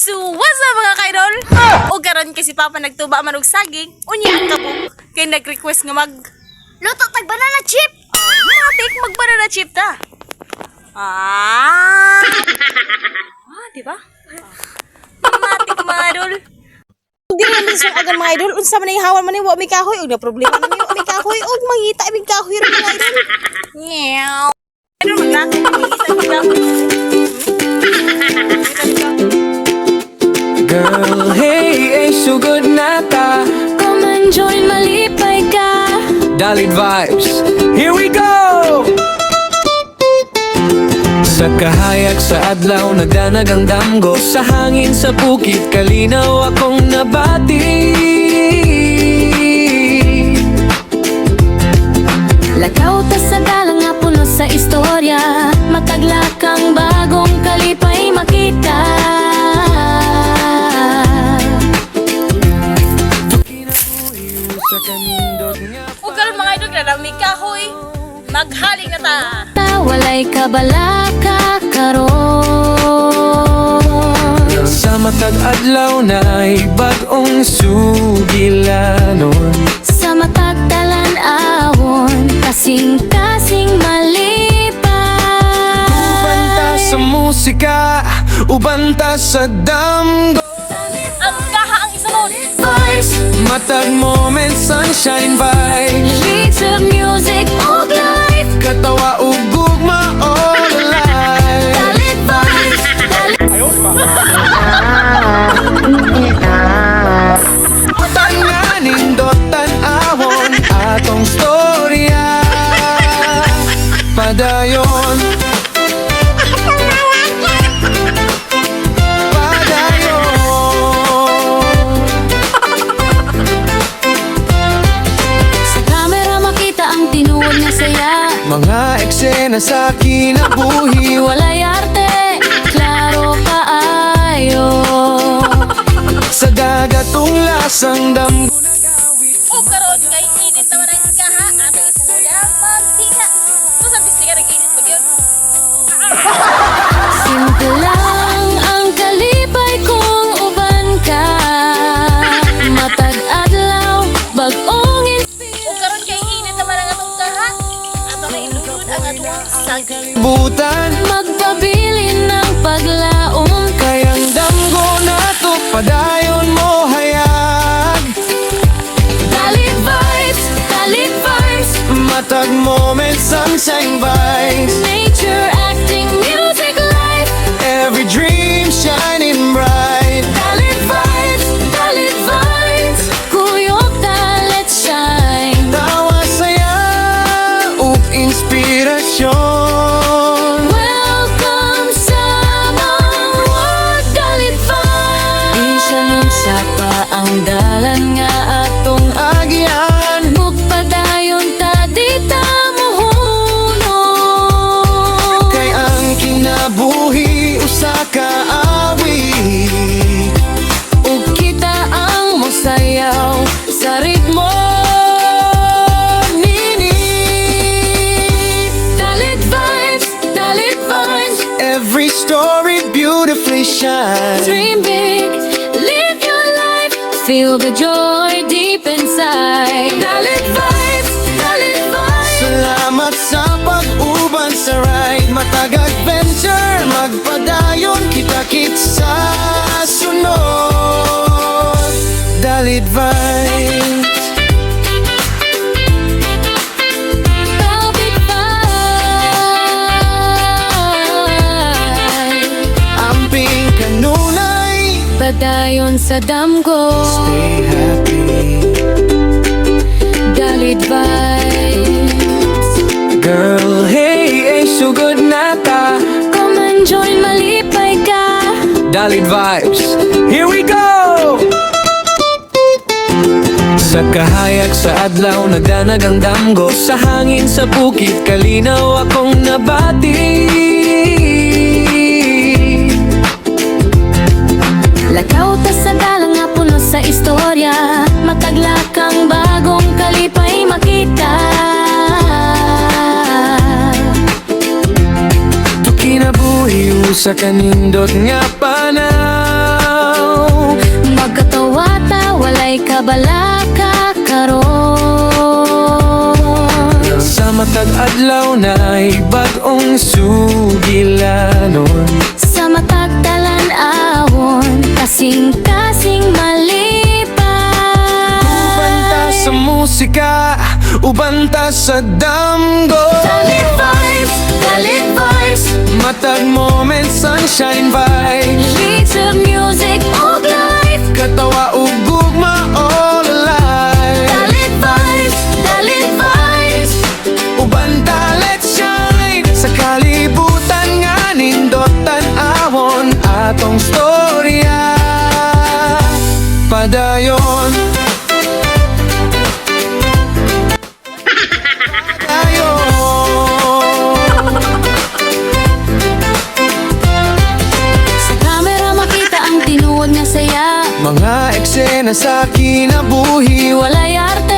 So, what's up mga kaidol? O karon kasi Papa nagtuba man og saging, unya ang kabog kay nag-request nga mag luto tag banana chip. Matik mag banana chip ta. Di ba? Matik mga idol. Di man sa agan mga idol, unsa man ihawan man ni wa mi kahoy og na problema na mi wa mi kahoy og mangita mi kahoy ra mga idol. Nyew. Idol maglato mi isa mi kahoy. Girl, hey, so good na ta. Come and join, malipay ka. Dalit vibes, here we go! Sa kahayag sa adlaw, nagdanag ang damgo. Sa hangin sa bukid, kalinaw akong nabati. Lakaw ta sa dalang nga puno sa istorya. Mataglakang bagong kalipay makita. O karon mga idol na mi kahoy. Maghali na ta. Walay kabalaka karon. Sa matag adlaw na'y bagong sugilanon. Sa matagdalan awon, kasing-kasing malipay. Ubanta sa musika, ubanta sa damgo. Ang kaha ang isunod. Vibes, Matag moment, sunshine vibes. lyrics of music, og life. Katawa ug gugma all alive. Dalit vibes, Tanganing dotan ahon atong storya. Padayon. sa camera makita ang tinuod nga saya. Mga eksena sa kinabuhi. Walay arte, klaro kaayo. Sa dagatong lasang damgo. O karon kay init naman ang kaha ato isunod ang mantika. So sa bistika nag-init ba yun? Simple lang ang kalipay kung uban ka. Matag adlaw, bagong O karon kay init naman ang atong kaha. Ato na ilugod ang atong saging. Butan. magpabilin ng paglaom. Kayang damgo na to. Padayon mo hayag. Dalit vibes, dalit vibes. Matag moment, sunshine vibes. Nature acting, music life. Every dream shining bright. Dalit vibes, dalit vibes. Kuyog ta, let's shine. Tawa saya ug inspirasyon. Welcome sa mga dalit vibes. Isanong sa pa ang dalan nga atong Agyan. Bukpadayon ta di ta mohunong. Kay ang kinabuhi usa ka awi. Ug kita ang mosayaw sa ritmo nini. Dalit vibes, dalit vibes. Every story beautifully shines. Dream big, live your life. Feel the joy deep inside. Dalit vibes, dalit vibes. Salamat sa pag-uban sa ride. Matag adventure, magpadayon kita-kit sa sunod. Dalit vibes. Dalit vibes. Amping kanunay. Padayon sa damgo. Stay happy. Dalit vibes. Girl, hey, so good na ta. Come and join, malipay ka. Dalit vibes, here we go! Sa kahayag sa adlaw, nagdanag ang damgo. Sa hangin sa bukid, kalinaw akong nabati. Lakaw ta sa dalang nga puno sa istorya. Mataglakang bagong kalipay makita. Kinabuhi sa kanindot nga panahon. Kay kabalaka karon. Sa matag adlaw na'y bag-ong sugilanon. Sa matag talan-awon, kasing-kasing malipay. Ubanta sa musika, ubanta sa damgo. Dalit vibes, Matag moment, sunshine vibes. beats of music og life. Katawa ug gugma all alive. Dalit vibes. Ubanta, let's shine. Sa kalibutan nga nindotan awon atong storya. Padayon. Sa camera makita ang tinuod nga saya. Mga eksena sa kinabuhi. Walay arte